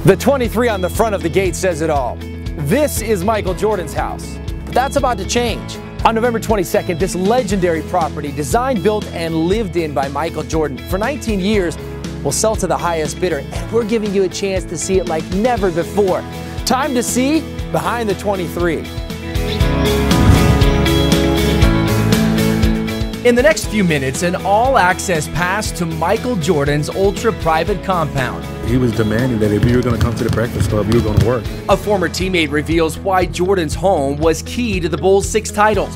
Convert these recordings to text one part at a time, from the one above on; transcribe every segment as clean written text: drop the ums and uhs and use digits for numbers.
The 23 on the front of the gate says it all. This is Michael Jordan's house, but that's about to change. On November 22nd, this legendary property, designed, built, and lived in by Michael Jordan for 19 years, will sell to the highest bidder, and we're giving you a chance to see it like never before. Time to see behind the 23. In the next few minutes, an all-access pass to Michael Jordan's ultra-private compound. He was demanding that if you were going to come to the Breakfast Club, you were going to work. A former teammate reveals why Jordan's home was key to the Bulls' 6 titles.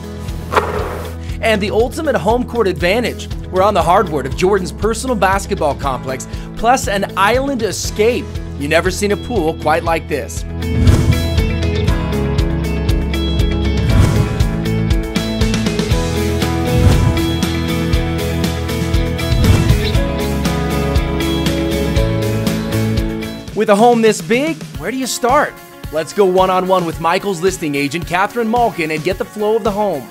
And the ultimate home court advantage. We're on the hardwood of Jordan's personal basketball complex, plus an island escape. You've never seen a pool quite like this. With a home this big, where do you start? Let's go one-on-one with Michael's listing agent, Catherine Malkin, and get the flow of the home.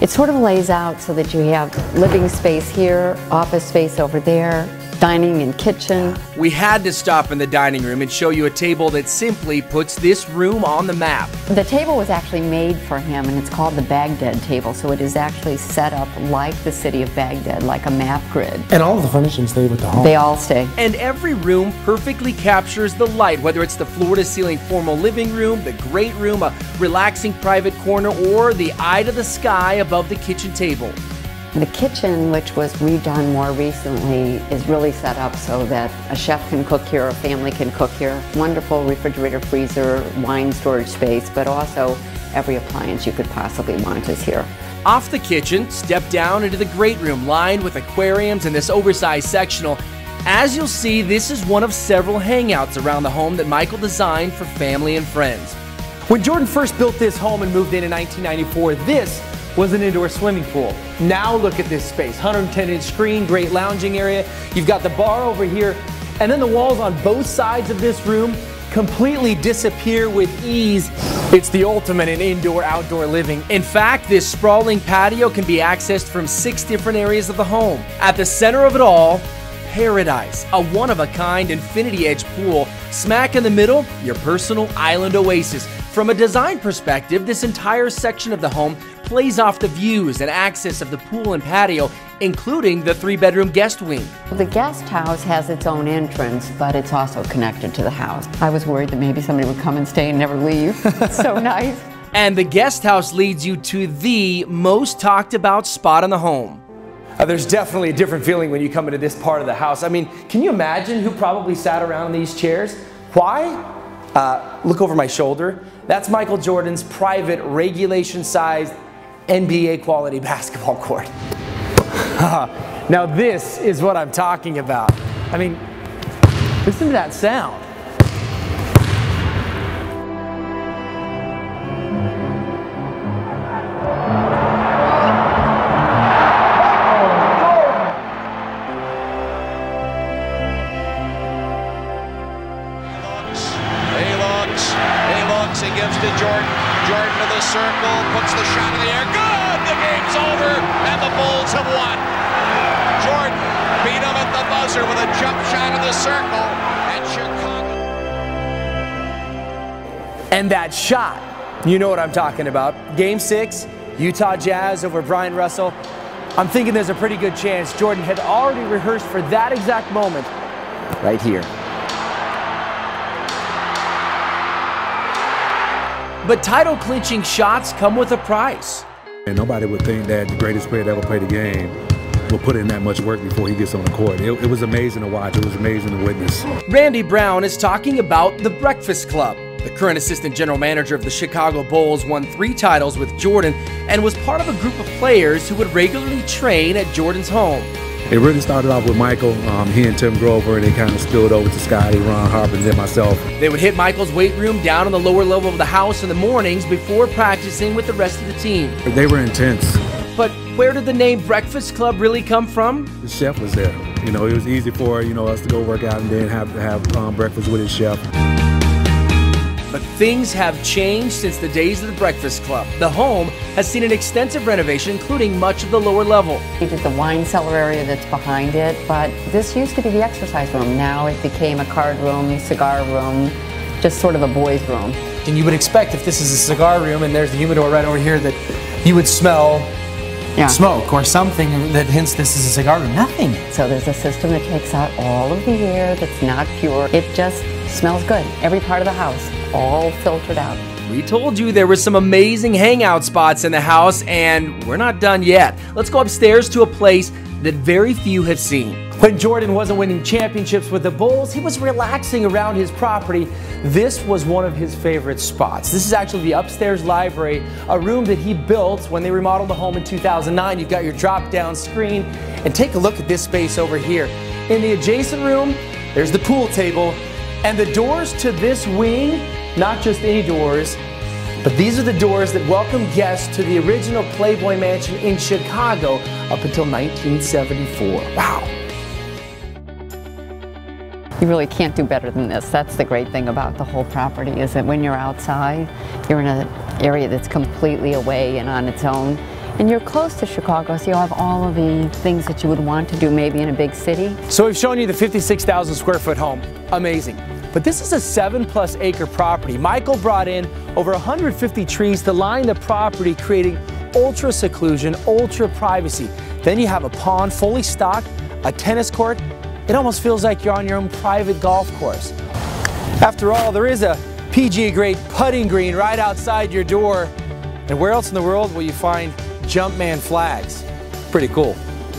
It sort of lays out so that you have living space here, office space over there, dining and kitchen. We had to stop in the dining room and show you a table that simply puts this room on the map. The table was actually made for him, and it's called the Baghdad table, so it is actually set up like the city of Baghdad, like a map grid. And all of the furnishings stay with the home. They all stay. And every room perfectly captures the light, whether it's the floor-to-ceiling formal living room, the great room, a relaxing private corner, or the eye to the sky above the kitchen table. The kitchen, which was redone more recently, is really set up so that a chef can cook here, a family can cook here. Wonderful refrigerator, freezer, wine storage space, but also every appliance you could possibly want is here. Off the kitchen, step down into the great room lined with aquariums and this oversized sectional. As you'll see, this is one of several hangouts around the home that Michael designed for family and friends. When Jordan first built this home and moved in 1994, this was an indoor swimming pool. Now look at this space, 110-inch screen, great lounging area. You've got the bar over here, and then the walls on both sides of this room completely disappear with ease. It's the ultimate in indoor-outdoor living. In fact, this sprawling patio can be accessed from 6 different areas of the home. At the center of it all, paradise, a one-of-a-kind infinity edge pool. Smack in the middle, your personal island oasis. From a design perspective, this entire section of the home plays off the views and access of the pool and patio, including the 3-bedroom guest wing. The guest house has its own entrance, but it's also connected to the house. I was worried that maybe somebody would come and stay and never leave. It's so nice. And the guest house leads you to the most talked about spot in the home. There's definitely a different feeling when you come into this part of the house. I mean, can you imagine who probably sat around in these chairs? Why? Look over my shoulder. That's Michael Jordan's private regulation-sized NBA quality basketball court. Now this is what I'm talking about. I mean, listen to that sound. He gives to Jordan. Jordan to the circle, puts the shot in the air. Good! The game's over, and the Bulls have won. Jordan beat him at the buzzer with a jump shot in the circle, and Chicago. And that shot, you know what I'm talking about. Game 6, Utah Jazz over Brian Russell. I'm thinking there's a pretty good chance Jordan had already rehearsed for that exact moment right here. But title-clinching shots come with a price. And nobody would think that the greatest player to ever play the game will put in that much work before he gets on the court. It was amazing to watch. It was amazing to witness. Randy Brown is talking about the Breakfast Club. The current assistant general manager of the Chicago Bulls won 3 titles with Jordan and was part of a group of players who would regularly train at Jordan's home. It really started off with Michael, he and Tim Grover, and it kind of spilled over to Scotty, Ron Harper, and then myself. They would hit Michael's weight room down on the lower level of the house in the mornings before practicing with the rest of the team. They were intense. But where did the name Breakfast Club really come from? The chef was there. You know, it was easy for us to go work out and then have breakfast with his chef. But things have changed since the days of the Breakfast Club. The home has seen an extensive renovation, including much of the lower level. We did the wine cellar area that's behind it, but this used to be the exercise room. Now it became a card room, cigar room, just sort of a boys' room. And you would expect if this is a cigar room and there's the humidor right over here that you would smell smoke or something that hints this is a cigar room. Nothing. So there's a system that takes out all of the air that's not pure. It just smells good. Every part of the house, all filtered out. We told you there were some amazing hangout spots in the house, and we're not done yet. Let's go upstairs to a place that very few have seen. When Jordan wasn't winning championships with the Bulls, he was relaxing around his property. This was one of his favorite spots. This is actually the upstairs library, a room that he built when they remodeled the home in 2009. You've got your drop-down screen, and take a look at this space over here. In the adjacent room, there's the pool table, and the doors to this wing, not just any doors, but these are the doors that welcome guests to the original Playboy Mansion in Chicago up until 1974. Wow. You really can't do better than this. That's the great thing about the whole property, is that when you're outside, you're in an area that's completely away and on its own. And you're close to Chicago, so you'll have all of the things that you would want to do maybe in a big city. So we've shown you the 56,000 square foot home. Amazing. But this is a 7+ acre property. Michael brought in over 150 trees to line the property, creating ultra seclusion, ultra privacy. Then you have a pond fully stocked, a tennis court. It almost feels like you're on your own private golf course. After all, there is a PGA grade putting green right outside your door. And where else in the world will you find Jumpman flags? Pretty cool.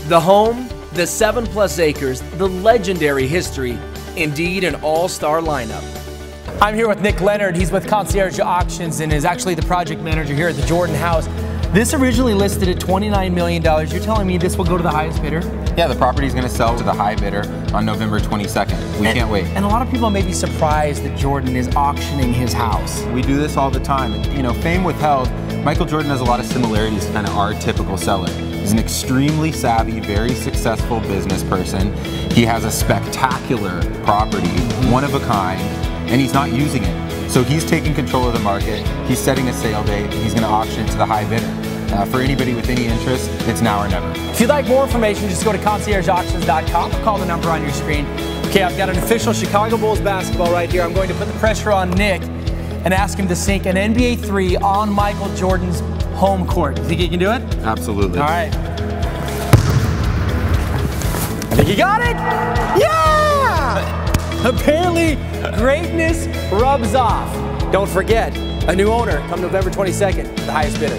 The home, the 7+ acres, the legendary history, indeed an all-star lineup. I'm here with Nick Leonard. He's with Concierge Auctions and is actually the project manager here at the Jordan house. This originally listed at $29 million. You're telling me this will go to the highest bidder? Yeah, the property is going to sell to the high bidder on November 22nd. We can't wait. And a lot of people may be surprised that Jordan is auctioning his house. We do this all the time. And, you know, fame withheld, Michael Jordan has a lot of similarities to kind of our typical seller. He's an extremely savvy, very successful business person. He has a spectacular property, one of a kind, and he's not using it. So he's taking control of the market. He's setting a sale date, and he's going to auction it to the high bidder. For anybody with any interest, it's now or never. If you'd like more information, just go to conciergeauctions.com or call the number on your screen. Okay, I've got an official Chicago Bulls basketball right here. I'm going to put the pressure on Nick and ask him to sink an NBA 3 on Michael Jordan's home court. You think he can do it? Absolutely. All right. I think he got it! Yeah! Apparently, greatness rubs off. Don't forget, a new owner come November 22nd, the highest bidder.